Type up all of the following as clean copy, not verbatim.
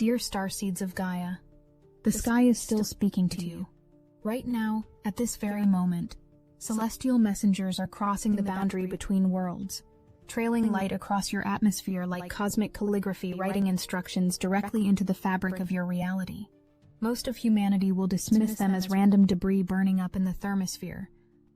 Dear Starseeds of Gaia, the sky is still speaking to you. Right now, at this very moment, celestial messengers are crossing the boundary between worlds, trailing light across your atmosphere like cosmic calligraphy, writing instructions directly into the fabric of your reality. Most of humanity will dismiss them as random debris burning up in the thermosphere.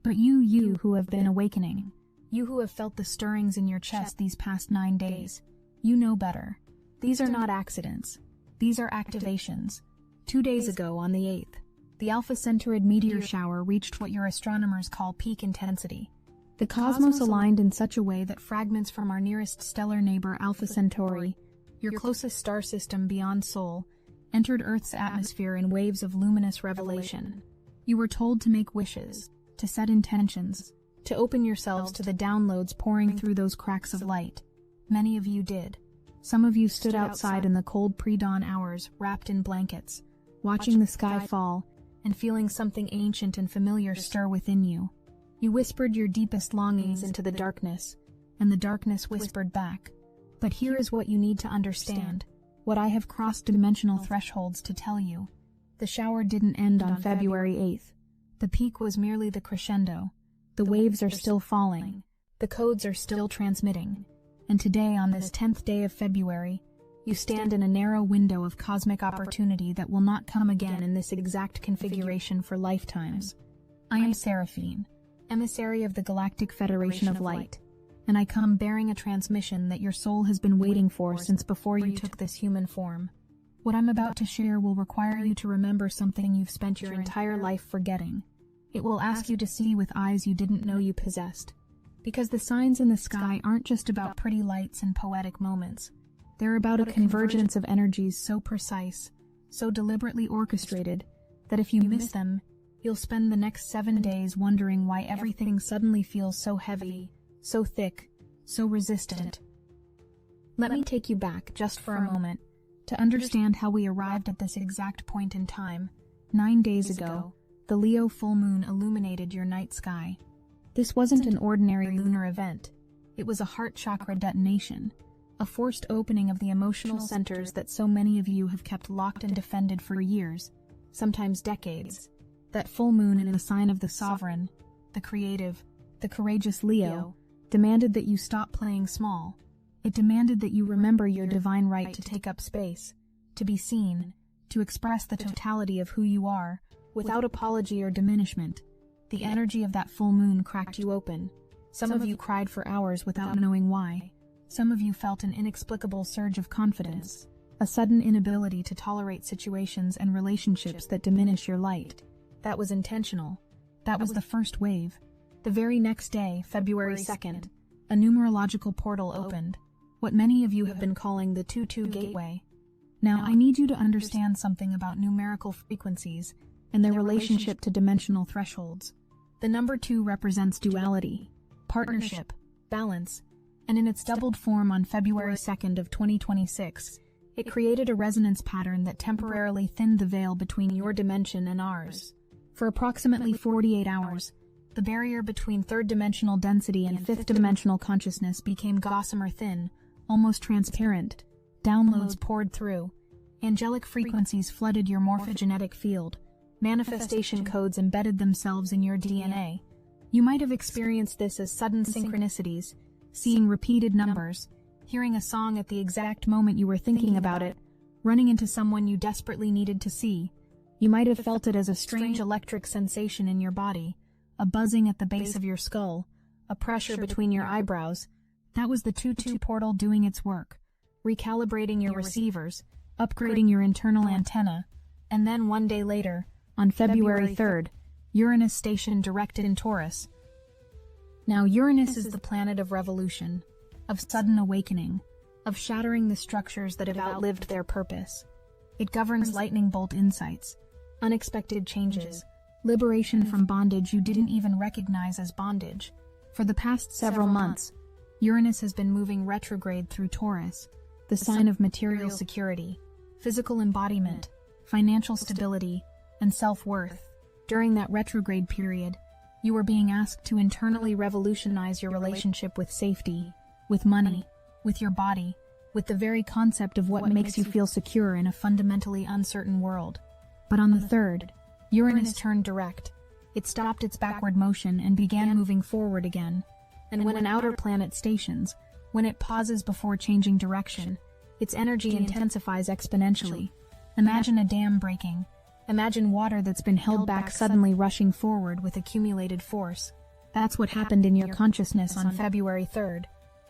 But you who have been awakening, you who have felt the stirrings in your chest these past 9 days, you know better. These are not accidents. These are activations. 2 days ago, on the 8th, the Alpha Centauri meteor shower reached what your astronomers call peak intensity. The cosmos aligned in such a way that fragments from our nearest stellar neighbor Alpha Centauri, your closest star system beyond Sol, entered Earth's atmosphere in waves of luminous revelation. You were told to make wishes, to set intentions, to open yourselves to the downloads pouring through those cracks of light. Many of you did. Some of you stood outside in the cold pre-dawn hours, wrapped in blankets, watching the sky fall, and feeling something ancient and familiar stir within you. You whispered your deepest longings into the darkness, and the darkness whispered back. But here is what you need to understand, what I have crossed dimensional thresholds to tell you. The shower didn't end on February 8th. The peak was merely the crescendo. The waves are still falling. The codes are still transmitting. And today, on this 10th day of February, you stand in a narrow window of cosmic opportunity that will not come again in this exact configuration for lifetimes. I am Seraphine, emissary of the Galactic Federation of Light, and I come bearing a transmission that your soul has been waiting for since before you took this human form. What I'm about to share will require you to remember something you've spent your entire life forgetting. It will ask you to see with eyes you didn't know you possessed. Because the signs in the sky aren't just about pretty lights and poetic moments. They're about a convergence of energies so precise, so deliberately orchestrated, that if you miss them, you'll spend the next 7 days wondering why everything suddenly feels so heavy, so thick, so resistant. Let me take you back, just for a moment, to understand how we arrived at this exact point in time. 9 days ago, the Leo full moon illuminated your night sky. This wasn't an ordinary lunar event. It was a heart chakra detonation, a forced opening of the emotional centers that so many of you have kept locked and defended for years, sometimes decades. That full moon in the sign of the sovereign, the creative, the courageous Leo, demanded that you stop playing small. It demanded that you remember your divine right to take up space, to be seen, to express the totality of who you are, without apology or diminishment. The energy of that full moon cracked you open. Some of you cried for hours without knowing why. Some of you felt an inexplicable surge of confidence, a sudden inability to tolerate situations and relationships that diminish your light. That was intentional. That was the first wave. The very next day, February 2nd, a numerological portal opened, what many of you have been calling the 2-2 gateway. Now, I need you to understand something about numerical frequencies and their relationship to dimensional thresholds. The number 2 represents duality, partnership, balance, and in its doubled form on February 2nd of 2026, it created a resonance pattern that temporarily thinned the veil between your dimension and ours. For approximately 48 hours, the barrier between third-dimensional density and fifth-dimensional consciousness became gossamer thin, almost transparent. Downloads poured through. Angelic frequencies flooded your morphogenetic field. Manifestation codes embedded themselves in your DNA. You might have experienced this as sudden synchronicities, seeing repeated numbers, hearing a song at the exact moment you were thinking about it, running into someone you desperately needed to see. You might have felt it as a strange electric sensation in your body, a buzzing at the base of your skull, a pressure between your eyebrows. That was the 2-2 portal doing its work, recalibrating your receivers, upgrading your internal antenna, and then 1 day later, on February 3rd, Uranus stationed directed in Taurus. Now, Uranus is the planet of revolution, of sudden awakening, of shattering the structures that have outlived their purpose. It governs lightning bolt insights, unexpected changes, liberation from bondage you didn't even recognize as bondage. For the past several months, Uranus has been moving retrograde through Taurus, the sign of material security, physical embodiment, financial stability, and self-worth. During that retrograde period, you were being asked to internally revolutionize your relationship with safety, with money, with your body, with the very concept of what makes you feel secure in a fundamentally uncertain world. But on the 3rd, Uranus turned direct. It stopped its backward motion and began moving forward again. And when an outer planet stations, when it pauses before changing direction, its energy intensifies exponentially. Imagine a dam breaking. Imagine water that's been held back suddenly rushing forward with accumulated force. That's what happened in your consciousness on February 3rd.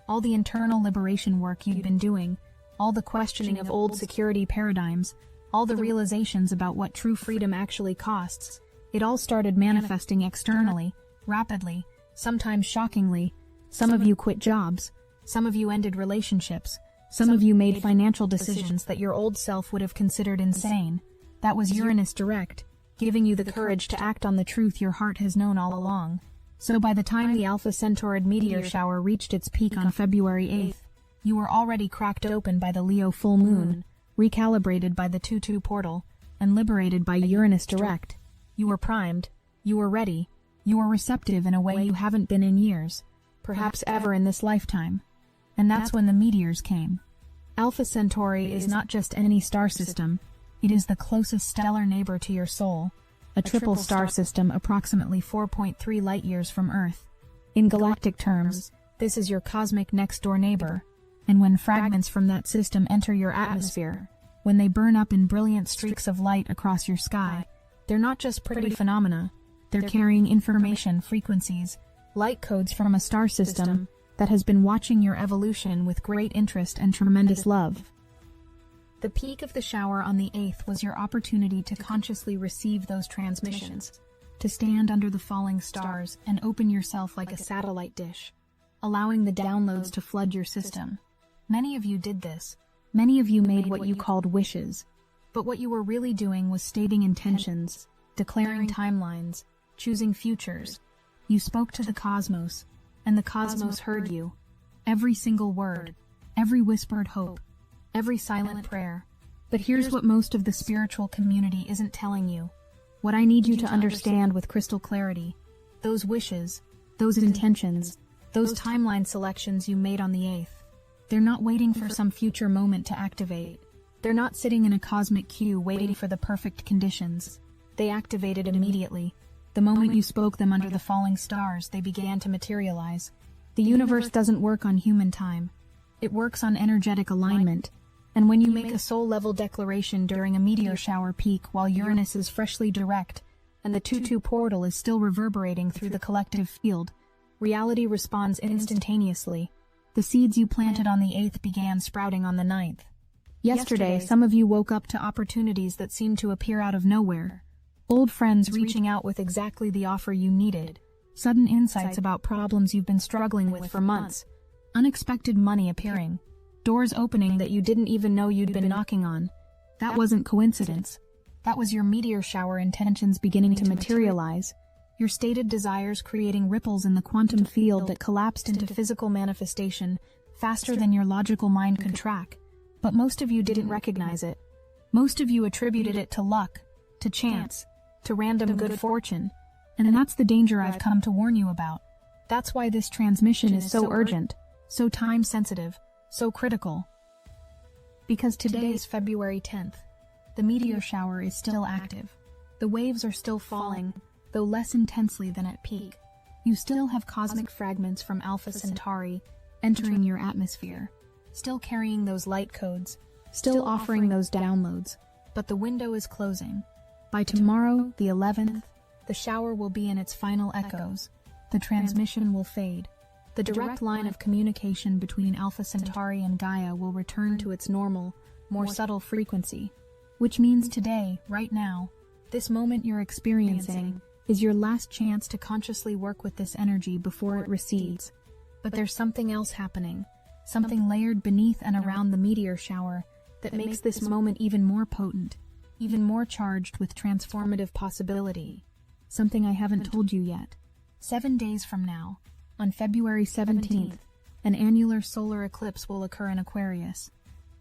All the internal liberation work you'd been doing, all the questioning of old security paradigms, all the realizations about what true freedom actually costs, it all started manifesting externally, rapidly, sometimes shockingly. Some of you quit jobs. Some of you ended relationships. Some of you made financial decisions that your old self would have considered insane. That was Uranus direct, giving you the courage to act on the truth your heart has known all along. So by the time the Alpha Centauride meteor shower reached its peak on February 8th, you were already cracked open by the Leo full moon, recalibrated by the 2-2 portal, and liberated by Uranus direct. You were primed. You were ready. You were receptive in a way you haven't been in years, perhaps ever in this lifetime. And that's when the meteors came. Alpha Centauri is not just any star system. It is the closest stellar neighbor to your soul, a triple star system approximately 4.3 light-years from Earth. In galactic terms, this is your cosmic next-door neighbor, and when fragments from that system enter your atmosphere, when they burn up in brilliant streaks of light across your sky, they're not just pretty phenomena, they're carrying information, frequencies, light codes from a star system that has been watching your evolution with great interest and tremendous love. The peak of the shower on the 8th was your opportunity to consciously receive those transmissions, to stand under the falling stars and open yourself like a satellite dish, allowing the downloads to flood your system. Many of you did this. Many of you made what you called wishes. But what you were really doing was stating intentions, declaring timelines, choosing futures. You spoke to the cosmos, and the cosmos heard you. Every single word, every whispered hope, every silent prayer. But here's what most of the spiritual community isn't telling you. What I need you to understand with crystal clarity. Those wishes, those intentions, those timeline selections you made on the 8th. They're not waiting for some future moment to activate. They're not sitting in a cosmic queue waiting for the perfect conditions. They activated immediately. The moment you spoke them under the falling stars, they began to materialize. The universe doesn't work on human time. It works on energetic alignment. And when you make a soul-level declaration during a meteor shower peak while Uranus is freshly direct, and the 2-2 portal is still reverberating through the collective field, reality responds instantaneously. The seeds you planted on the 8th began sprouting on the 9th. Yesterday, some of you woke up to opportunities that seemed to appear out of nowhere. Old friends reaching out with exactly the offer you needed. Sudden insights about problems you've been struggling with for months. Unexpected money appearing. Doors opening that you didn't even know you'd been knocking on. That wasn't coincidence. That was your meteor shower intentions beginning to materialize. Your stated desires creating ripples in the quantum field that collapsed into physical manifestation faster than your logical mind could track. But most of you didn't recognize it. Most of you attributed it to luck, to chance, to random good fortune. And that's the danger I've come to warn you about. That's why this transmission is so urgent, so time-sensitive, so critical. Because today is February 10th. The meteor shower is still active. The waves are still falling, though less intensely than at peak. You still have cosmic fragments from Alpha Centauri entering your atmosphere, still carrying those light codes, still offering those downloads. But the window is closing. By tomorrow, the 11th, the shower will be in its final echoes. The transmission will fade. The direct line of communication between Alpha Centauri and Gaia will return to its normal, more subtle frequency. Which means today, right now, this moment you're experiencing is your last chance to consciously work with this energy before it recedes. But there's something else happening, something layered beneath and around the meteor shower that makes this moment even more potent, even more charged with transformative possibility. Something I haven't told you yet. 7 days from now, on February 17th, an annular solar eclipse will occur in Aquarius.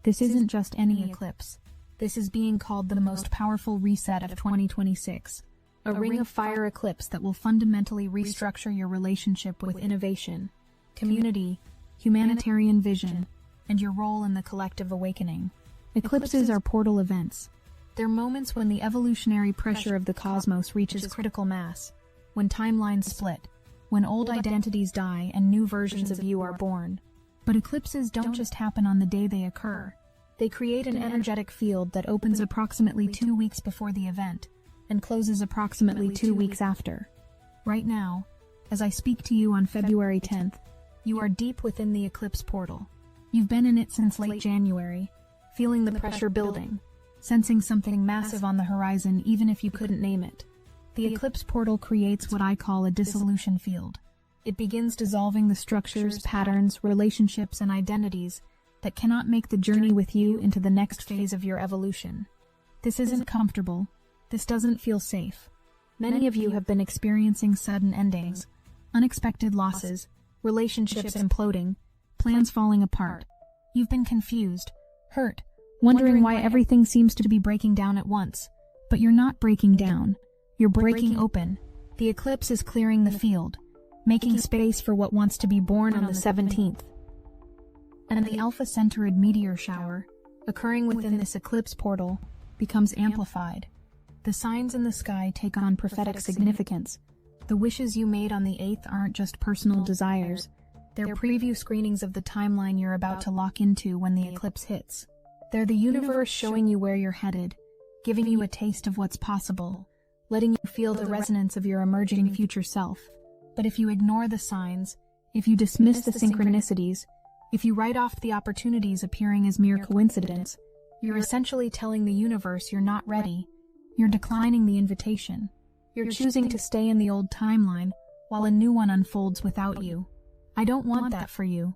This isn't just any eclipse. This is being called the most powerful reset of 2026. A ring of fire eclipse that will fundamentally restructure your relationship with innovation, community, humanitarian vision, and your role in the collective awakening. Eclipses are portal events. They're moments when the evolutionary pressure of the cosmos reaches critical mass, when timelines split, when old identities die and new versions of you are born. But eclipses don't just happen on the day they occur. They create an energetic field that opens approximately 2 weeks before the event and closes approximately 2 weeks after. Right now, as I speak to you on February 10th, you are deep within the eclipse portal. You've been in it since late January, feeling the pressure building, sensing something massive on the horizon even if you couldn't name it. The eclipse portal creates what I call a dissolution field. It begins dissolving the structures, patterns, relationships, and identities that cannot make the journey with you into the next phase of your evolution. This isn't comfortable. This doesn't feel safe. Many of you have been experiencing sudden endings, unexpected losses, relationships imploding, plans falling apart. You've been confused, hurt, wondering why everything seems to be breaking down at once. But you're not breaking down. You're breaking open. The eclipse is clearing the field, making space for what wants to be born on the 17th. And the Alpha-Centauride meteor shower, occurring within this eclipse portal, becomes amplified. The signs in the sky take on prophetic significance. The wishes you made on the 8th aren't just personal desires. They're preview screenings of the timeline you're about to lock into when the eclipse hits. They're the universe showing you where you're headed, giving you a taste of what's possible, letting you feel the resonance of your emerging future self. But if you ignore the signs, if you dismiss the synchronicities, if you write off the opportunities appearing as mere coincidence, you're essentially telling the universe you're not ready. You're declining the invitation. You're choosing to stay in the old timeline while a new one unfolds without you. I don't want that for you.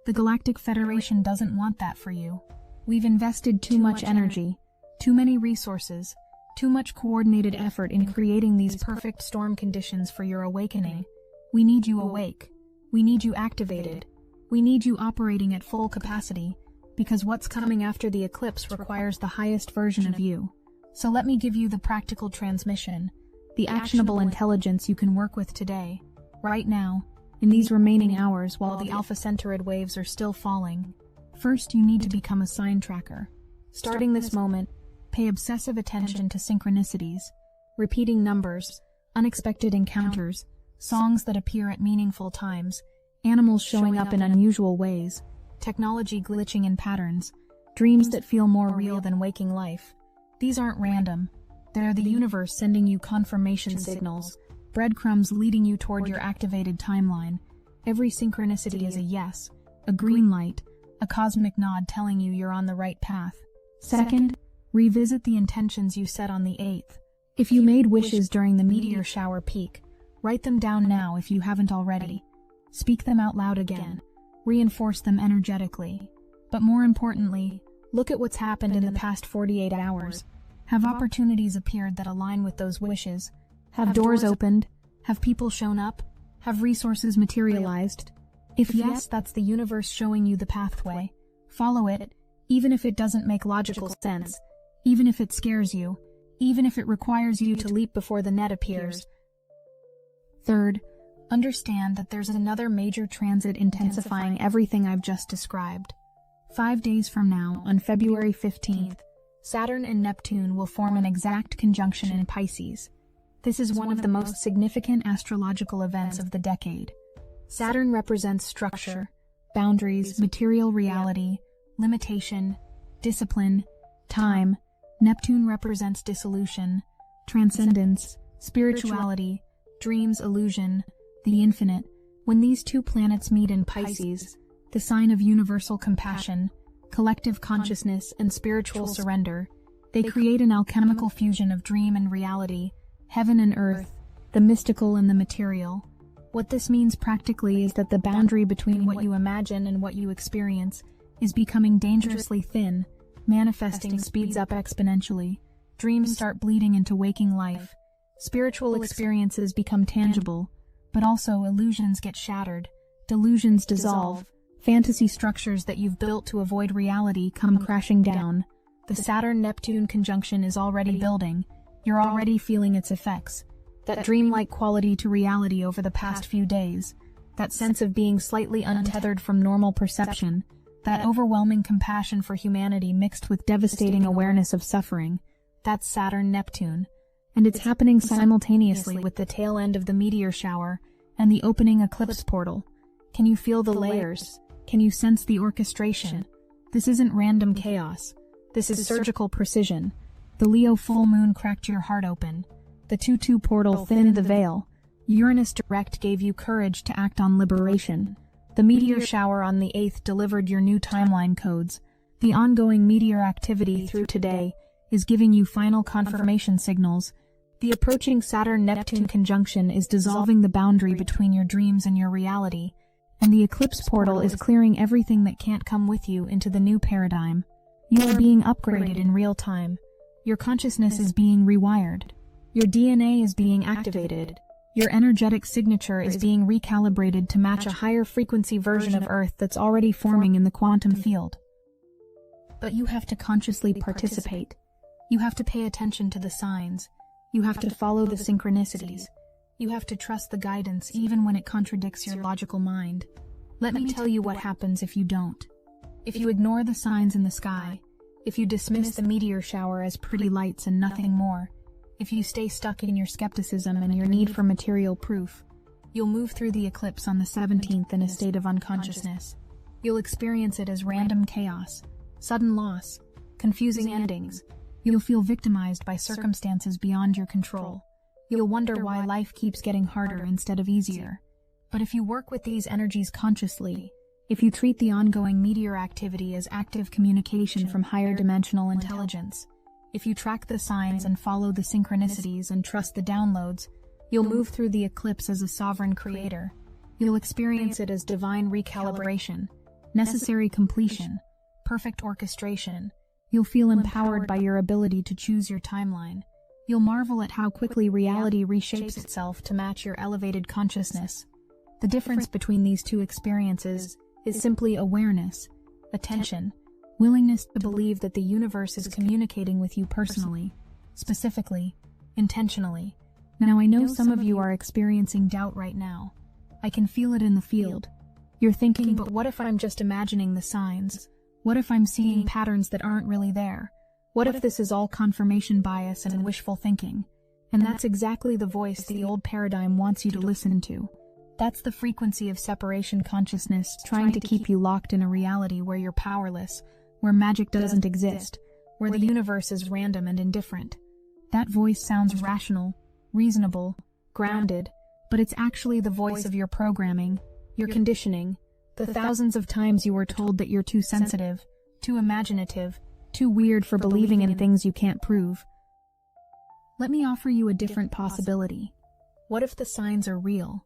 The Galactic Federation doesn't want that for you. We've invested too much energy, too many resources, too much coordinated effort in creating these perfect storm conditions for your awakening. We need you awake. We need you activated. We need you operating at full capacity, because what's coming after the eclipse requires the highest version of you. So let me give you the practical transmission, the actionable intelligence you can work with today, right now, in these remaining hours while the Alpha-Centauride waves are still falling. First, you need to become a sign tracker. Starting this moment, pay obsessive attention to synchronicities, repeating numbers, unexpected encounters, songs that appear at meaningful times, animals showing up in unusual ways, technology glitching in patterns, dreams that feel more real than waking life. These aren't random. They're the universe sending you confirmation signals, breadcrumbs leading you toward your activated timeline. Every synchronicity is a yes, a green light, a cosmic nod telling you you're on the right path. Second, revisit the intentions you set on the 8th. If you made wishes during the meteor shower peak, write them down now if you haven't already. Speak them out loud again. Reinforce them energetically. But more importantly, look at what's happened in the past 48 hours. Have opportunities appeared that align with those wishes? Have doors opened? Have people shown up? Have resources materialized? If yes, that's the universe showing you the pathway. Follow it, even if it doesn't make logical sense, even if it scares you, even if it requires you to leap before the net appears. Third, understand that there's another major transit intensifying everything I've just described. 5 days from now, on February 15th, Saturn and Neptune will form an exact conjunction in Pisces. This is one of the most significant astrological events of the decade. Saturn represents structure, boundaries, material reality, limitation, discipline, time. Neptune represents dissolution, transcendence, spirituality, dreams, illusion, the infinite. When these two planets meet in Pisces, the sign of universal compassion, collective consciousness, and spiritual surrender, they create an alchemical fusion of dream and reality, heaven and earth, the mystical and the material. What this means practically is that the boundary between what you imagine and what you experience is becoming dangerously thin. Manifesting speeds up exponentially. Dreams start bleeding into waking life. Spiritual experiences become tangible, but also illusions get shattered. Delusions dissolve. Fantasy structures that you've built to avoid reality come crashing down. The Saturn-Neptune conjunction is already building. You're already feeling its effects. That dreamlike quality to reality over the past few days. That sense of being slightly untethered from normal perception. That overwhelming compassion for humanity mixed with devastating awareness of suffering. That's Saturn-Neptune. And it's happening simultaneously with the tail end of the meteor shower and the opening eclipse portal. Can you feel the layers? Can you sense the orchestration? This isn't random chaos. This is surgical precision. The Leo full moon cracked your heart open. The 2-2 portal thinned the veil. Uranus direct gave you courage to act on liberation. The meteor shower on the 8th delivered your new timeline codes. The ongoing meteor activity through today is giving you final confirmation signals. The approaching Saturn-Neptune conjunction is dissolving the boundary between your dreams and your reality, and the eclipse portal is clearing everything that can't come with you into the new paradigm. You are being upgraded in real time. Your consciousness is being rewired. Your DNA is being activated. Your energetic signature is being recalibrated to match a higher frequency version of Earth that's already forming in the quantum field. But you have to consciously participate. You have to pay attention to the signs. You have to follow the synchronicities. You have to trust the guidance even when it contradicts your logical mind. Let me tell you what happens if you don't. If you ignore the signs in the sky, if you dismiss the meteor shower as pretty lights and nothing more, if you stay stuck in your skepticism and your need for material proof, you'll move through the eclipse on the 17th in a state of unconsciousness. You'll experience it as random chaos, sudden loss, confusing endings. You'll feel victimized by circumstances beyond your control. You'll wonder why life keeps getting harder instead of easier. But if you work with these energies consciously, if you treat the ongoing meteor activity as active communication from higher dimensional intelligence, if you track the signs and follow the synchronicities and trust the downloads, you'll move through the eclipse as a sovereign creator. You'll experience it as divine recalibration, necessary completion, perfect orchestration. You'll feel empowered by your ability to choose your timeline. You'll marvel at how quickly reality reshapes itself to match your elevated consciousness. The difference between these two experiences is simply awareness, attention, willingness to believe that the universe is communicating with you personally, specifically, intentionally. Now I know some of you are experiencing doubt right now. I can feel it in the field. You're thinking, but what if I'm just imagining the signs? What if I'm seeing patterns that aren't really there? What if this is all confirmation bias and wishful thinking? And that's exactly the voice the old paradigm wants you to listen to. That's the frequency of separation consciousness trying to keep you locked in a reality where you're powerless, where magic doesn't exist, where the universe is random and indifferent. That voice sounds rational, reasonable, grounded, but it's actually the voice of your programming, your conditioning, the thousands of times you were told that you're too sensitive, too imaginative, too weird for believing in things you can't prove. Let me offer you a different possibility. What if the signs are real?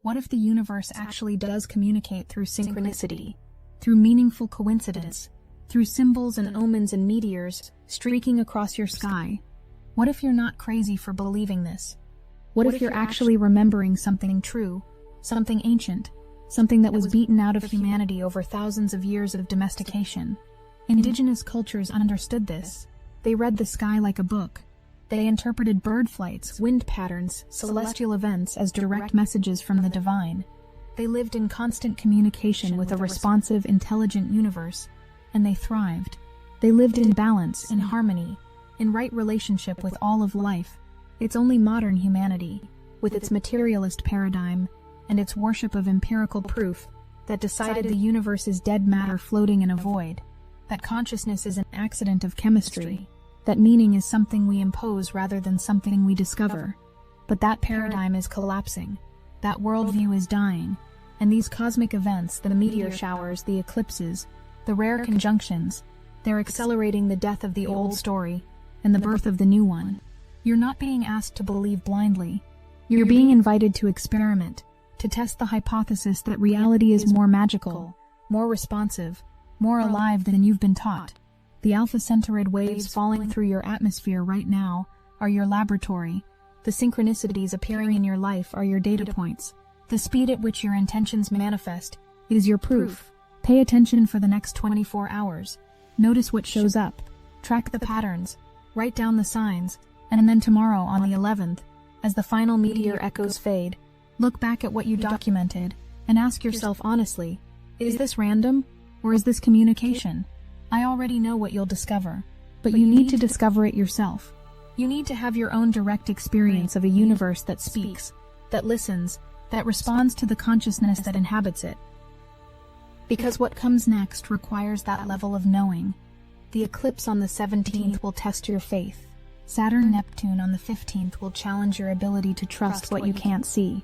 What if the universe actually does communicate through synchronicity, through meaningful coincidence, through symbols and omens and meteors streaking across your sky? What if you're not crazy for believing this? What if you're actually remembering something true, something ancient, something that was beaten out of humanity over thousands of years of domestication? Indigenous cultures understood this. They read the sky like a book. They interpreted bird flights, wind patterns, celestial events as direct messages from the divine. They lived in constant communication with a responsive, intelligent universe, and they thrived. They lived in balance, in harmony, in right relationship with all of life. It's only modern humanity, with its materialist paradigm and its worship of empirical proof, that decided the universe is dead matter floating in a void, that consciousness is an accident of chemistry, that meaning is something we impose rather than something we discover. But that paradigm is collapsing. That worldview is dying. And these cosmic events, the meteor showers, the eclipses, the rare conjunctions, they're accelerating the death of the old story and the birth of the new one. You're not being asked to believe blindly. You're being invited to experiment, to test the hypothesis that reality is more magical, more responsive, more alive than you've been taught. The Alpha Centauride waves falling through your atmosphere right now are your laboratory. The synchronicities appearing in your life are your data points. The speed at which your intentions manifest is your proof. Pay attention for the next 24 hours. Notice what shows up. Track the patterns. Write down the signs. And then tomorrow on the 11th, as the final meteor echoes fade, look back at what you documented and ask yourself honestly, is this random? Or is this communication? I already know what you'll discover, but you need to discover it yourself. You need to have your own direct experience of a universe that speaks, that listens, that responds to the consciousness that inhabits it. Because what comes next requires that level of knowing. The eclipse on the 17th will test your faith. Saturn-Neptune on the 15th will challenge your ability to trust what you can't see.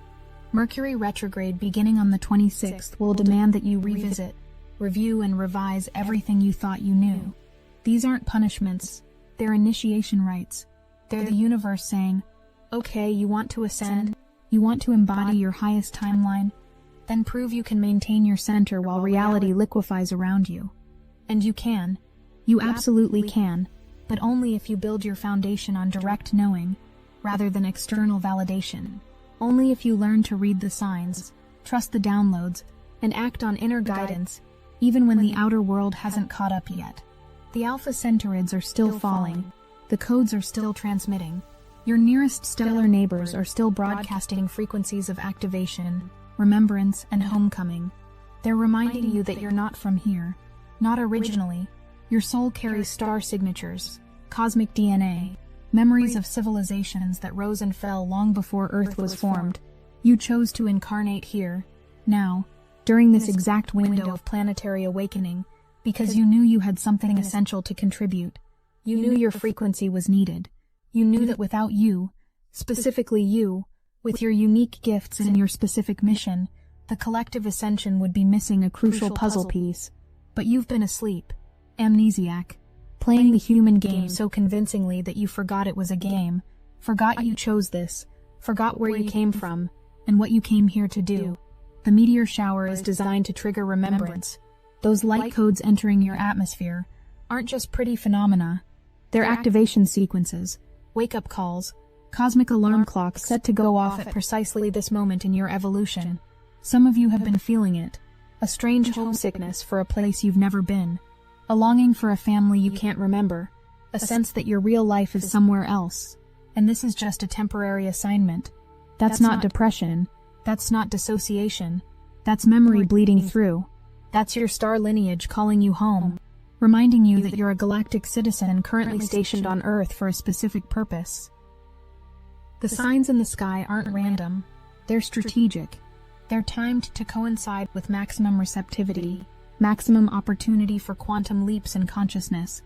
Mercury retrograde beginning on the 26th will demand that you revisit, review, and revise everything you thought you knew. These aren't punishments, they're initiation rites. They're the universe saying, okay, you want to ascend? You want to embody your highest timeline? Then prove you can maintain your center while reality liquefies around you. And you can. You absolutely can, but only if you build your foundation on direct knowing, rather than external validation. Only if you learn to read the signs, trust the downloads, and act on inner guidance, even when the outer world hasn't caught up yet. The Alpha Centaurids are still falling. The codes are still transmitting. Your nearest stellar neighbors are still broadcasting frequencies of activation, remembrance, and homecoming. They're reminding you that you're not from here. Not originally. Your soul carries star signatures, cosmic DNA, memories of civilizations that rose and fell long before Earth was formed. You chose to incarnate here, now, during this exact window of planetary awakening, because you knew you had something essential to contribute. You knew your frequency was needed. You knew that without you, specifically you, with your unique gifts and your specific mission, the collective ascension would be missing a crucial puzzle piece. But you've been asleep, amnesiac, playing the human game so convincingly that you forgot it was a game, forgot you chose this, forgot where you came from, and what you came here to do. The meteor shower is designed to trigger remembrance. Those light codes entering your atmosphere aren't just pretty phenomena. They're activation sequences, wake-up calls, cosmic alarm clocks set to go off at precisely this moment in your evolution. Some of you have been feeling it, a strange homesickness for a place you've never been, a longing for a family you can't remember, a sense that your real life is somewhere else, and this is just a temporary assignment. That's not depression, that's not dissociation, that's memory bleeding through. That's your star lineage calling you home, reminding you that you're a galactic citizen currently stationed on Earth for a specific purpose. The signs in the sky aren't random, they're strategic. They're timed to coincide with maximum receptivity, maximum opportunity for quantum leaps in consciousness,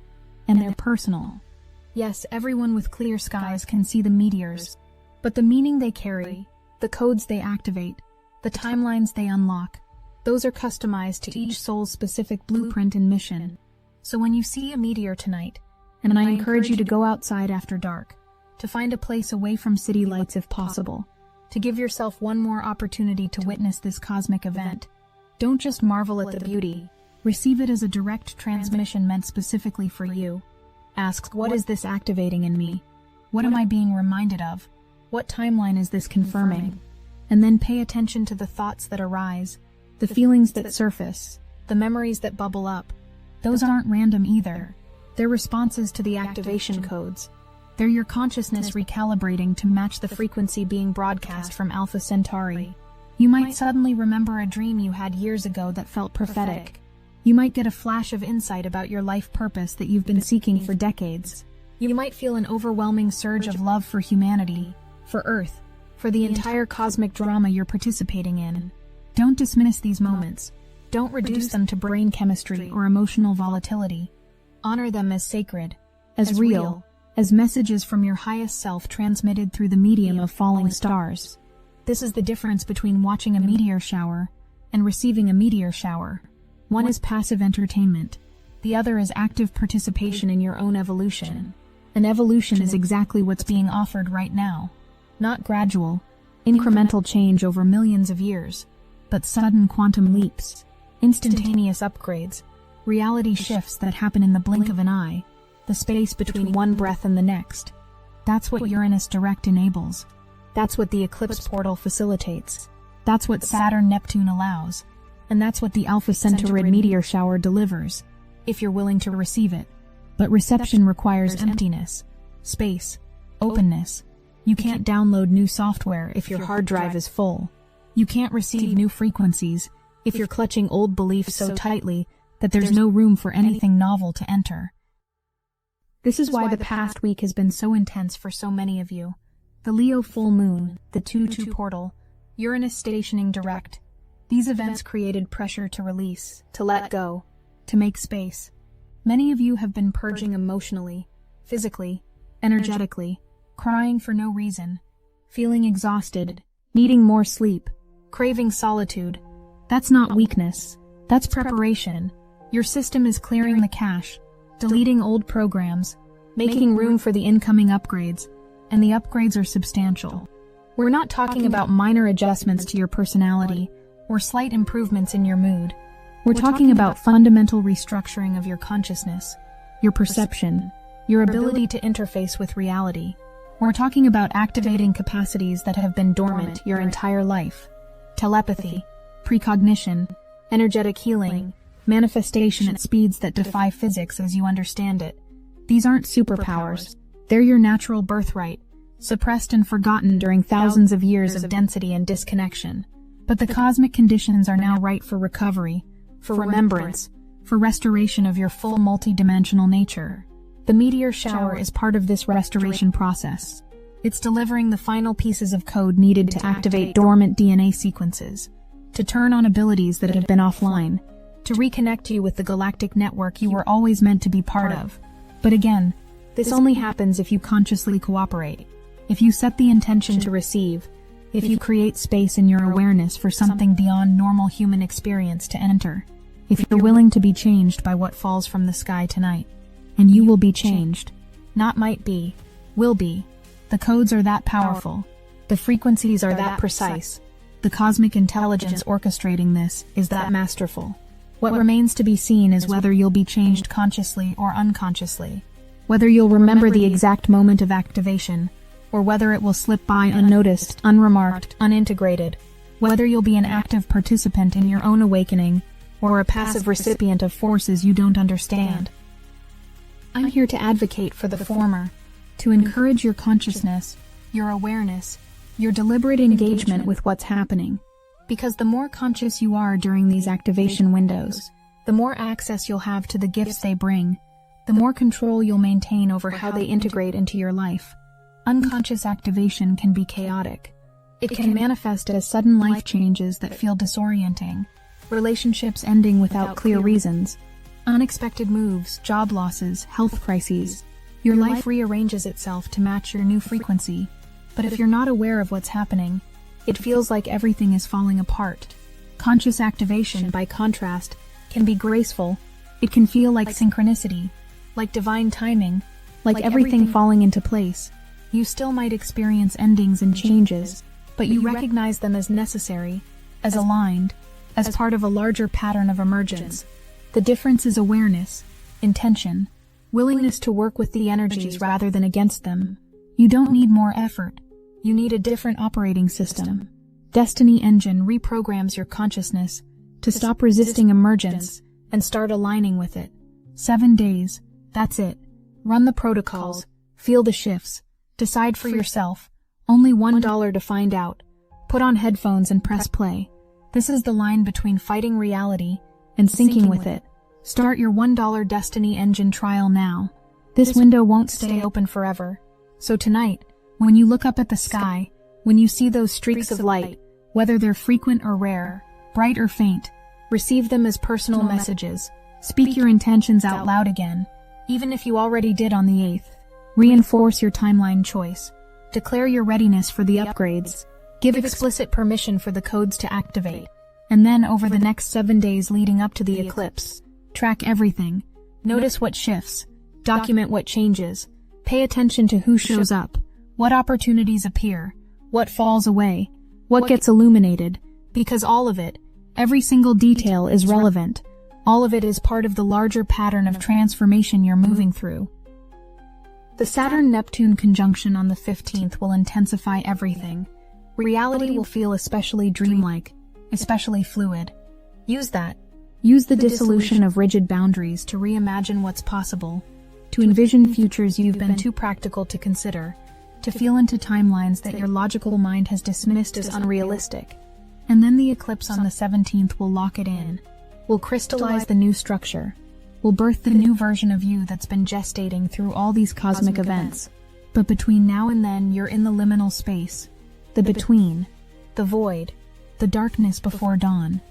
and they're personal. Yes, everyone with clear skies can see the meteors, but the meaning they carry, the codes they activate, the timelines they unlock, those are customized to each soul's specific blueprint and mission. So when you see a meteor tonight, and I encourage you to go outside after dark, to find a place away from city lights if possible, to give yourself one more opportunity to witness this cosmic event. Don't just marvel at the beauty, receive it as a direct transmission meant specifically for you. Ask, what is this activating in me? What am I being reminded of? What timeline is this confirming? And then pay attention to the thoughts that arise, the feelings that surface, the memories that bubble up. Those aren't random either. They're responses to the activation codes. They're your consciousness recalibrating to match the frequency being broadcast from Alpha Centauri. You might suddenly remember a dream you had years ago that felt prophetic. You might get a flash of insight about your life purpose that you've been seeking for decades. You might feel an overwhelming surge of love for humanity, for Earth, for the entire cosmic drama you're participating in. Don't dismiss these moments. Don't reduce them to brain chemistry or emotional volatility. Honor them as sacred, as real, as messages from your highest self transmitted through the medium of falling stars. This is the difference between watching a meteor shower and receiving a meteor shower. One is passive entertainment. The other is active participation in your own evolution. And evolution is exactly what's being offered right now. Not gradual, incremental change over millions of years, but sudden quantum leaps, instantaneous upgrades, reality shifts that happen in the blink of an eye, the space between one breath and the next. That's what Uranus Direct enables. That's what the eclipse portal facilitates. That's what Saturn-Neptune allows. And that's what the Alpha Centaurid meteor shower delivers, if you're willing to receive it. But reception requires emptiness, space, openness. You can't download new software if your hard drive is full. You can't receive new frequencies if you're clutching old beliefs so tightly that there's no room for anything novel to enter. This is why the past week has been so intense for so many of you. The Leo full moon, the 2-2 portal, Uranus stationing direct. These events created pressure to release, to let go, to make space. Many of you have been purging emotionally, physically, energetically, crying for no reason, feeling exhausted, needing more sleep, craving solitude. That's not weakness. That's preparation. Your system is clearing the cache, deleting old programs, making room for the incoming upgrades, and the upgrades are substantial. We're not talking about minor adjustments to your personality or slight improvements in your mood. We're talking about fundamental restructuring of your consciousness, your perception, your ability to interface with reality. We're talking about activating capacities that have been dormant your entire life. Telepathy, precognition, energetic healing, manifestation at speeds that defy physics as you understand it. These aren't superpowers. They're your natural birthright, suppressed and forgotten during thousands of years of density and disconnection. But the cosmic conditions are now right for recovery, for remembrance, for restoration of your full multidimensional nature. The meteor shower is part of this restoration process. It's delivering the final pieces of code needed to activate dormant DNA sequences, to turn on abilities that have been offline, to reconnect you with the galactic network you were always meant to be part of. But again, this only happens if you consciously cooperate, if you set the intention to receive, if you create space in your awareness for something beyond normal human experience to enter, if you're willing to be changed by what falls from the sky tonight. And you will be changed. Not might be, will be. The codes are that powerful. The frequencies are that precise. The cosmic intelligence orchestrating this is that masterful. What remains to be seen is whether you'll be changed consciously or unconsciously, whether you'll remember the exact moment of activation, or whether it will slip by unnoticed, unremarked, unintegrated, whether you'll be an active participant in your own awakening, or a passive recipient of forces you don't understand. I'm here to advocate for the former, to encourage your consciousness, your awareness, your deliberate engagement with what's happening. Because the more conscious you are during these activation windows, the more access you'll have to the gifts they bring, the more control you'll maintain over how they integrate into your life. Unconscious activation can be chaotic. It can manifest as sudden life changes that feel disorienting, relationships ending without clear reasons, unexpected moves, job losses, health crises. Your life rearranges itself to match your new frequency. But if you're not aware of what's happening, it feels like everything is falling apart. Conscious activation, by contrast, can be graceful. It can feel like synchronicity, like divine timing, like everything falling into place. You still might experience endings and changes, but you recognize them as necessary, as aligned, as part of a larger pattern of emergence. The difference is awareness, intention, willingness to work with the energies rather than against them. You don't need more effort. You need a different operating system. Destiny Engine reprograms your consciousness to stop resisting emergence and start aligning with it. 7 days, that's it. Run the protocols, feel the shifts, decide for yourself. Only $1 to find out. Put on headphones and press play. This is the line between fighting reality and syncing with it. Start your $1 Destiny Engine trial now. This window won't stay open forever. So tonight, when you look up at the sky, when you see those streaks of light, whether they're frequent or rare, bright or faint, receive them as personal messages. Speak your intentions out loud again, even if you already did on the 8th. Reinforce your timeline choice. Declare your readiness for the upgrades. Give explicit permission for the codes to activate. And then over the next 7 days leading up to the eclipse, track everything. Notice what shifts. Document what changes. Pay attention to who shows up, what opportunities appear, what falls away, what gets illuminated, because all of it, every single detail is relevant. All of it is part of the larger pattern of transformation you're moving through. The Saturn-Neptune conjunction on the 15th will intensify everything. Reality will feel especially dreamlike, especially fluid. Use that. Use the dissolution of rigid boundaries to reimagine what's possible, to envision futures you've been too practical to consider, to feel into timelines that your logical mind has dismissed as unrealistic. And then the eclipse on the 17th will lock it in. will crystallize the new structure, will birth the new version of you that's been gestating through all these cosmic events. But between now and then, you're in the liminal space, the between, the void, the darkness before dawn.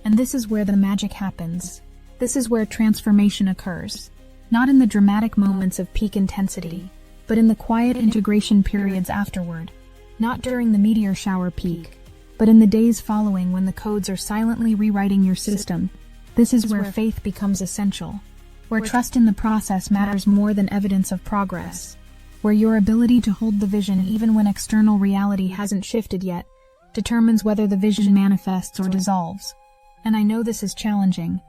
And this is where the magic happens. This is where transformation occurs. Not in the dramatic moments of peak intensity, but in the quiet integration periods afterward. Not during the meteor shower peak, but in the days following when the codes are silently rewriting your system. This is where faith becomes essential, where trust in the process matters more than evidence of progress, where your ability to hold the vision even when external reality hasn't shifted yet determines whether the vision manifests or dissolves. And I know this is challenging.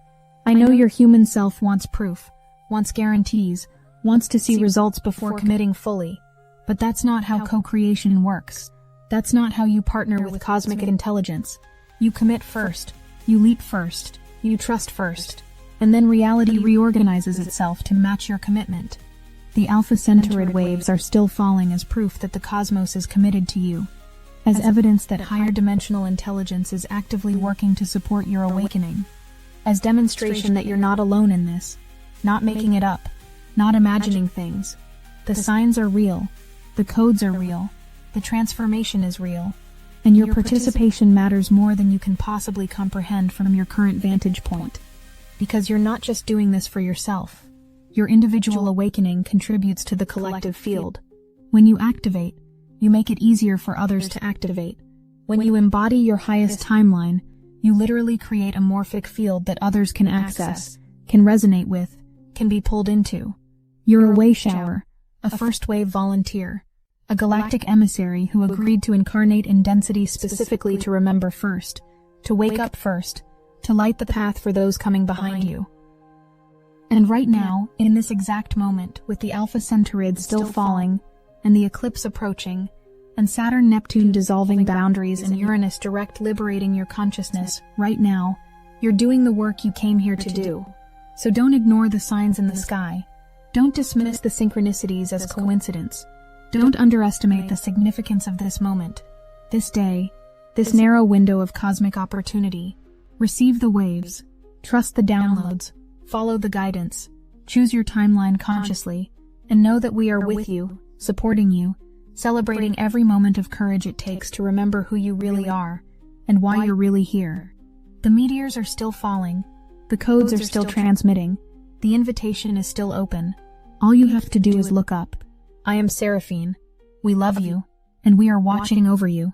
I know your human self wants proof, wants guarantees, wants to see results before committing fully. But that's not how co-creation works. That's not how you partner with cosmic intelligence. You commit first, you leap first, you trust first, and then reality reorganizes itself to match your commitment. The Alpha Centauri waves are still falling as proof that the cosmos is committed to you, as evidence that higher dimensional intelligence is actively working to support your awakening, as demonstration that you're not alone in this, not making it up, not imagining things. The signs are real, the codes are real, the transformation is real, and your participation matters more than you can possibly comprehend from your current vantage point. Because you're not just doing this for yourself. Your individual awakening contributes to the collective field. When you activate, you make it easier for others to activate. When you embody your highest timeline, you literally create a morphic field that others can access, can resonate with, can be pulled into. You're a way shower, a first wave volunteer, a galactic emissary who agreed to incarnate in density specifically to remember first, to wake up first, to light the path for those coming behind you. And right now, in this exact moment, with the Alpha Centaurids still falling, and the eclipse approaching, and Saturn-Neptune dissolving boundaries and Uranus direct liberating your consciousness, right now, you're doing the work you came here to do. So don't ignore the signs in the sky. Don't dismiss the synchronicities as coincidence. Don't underestimate the significance of this moment, this day, this narrow window of cosmic opportunity. Receive the waves, trust the downloads, follow the guidance, choose your timeline consciously, and know that we are with you, supporting you, celebrating every moment of courage it takes to remember who you really are, and why you're really here. The meteors are still falling, the codes are still transmitting, the invitation is still open. All you have to do is look up. I am Seraphine. We love you, and we are watching over you.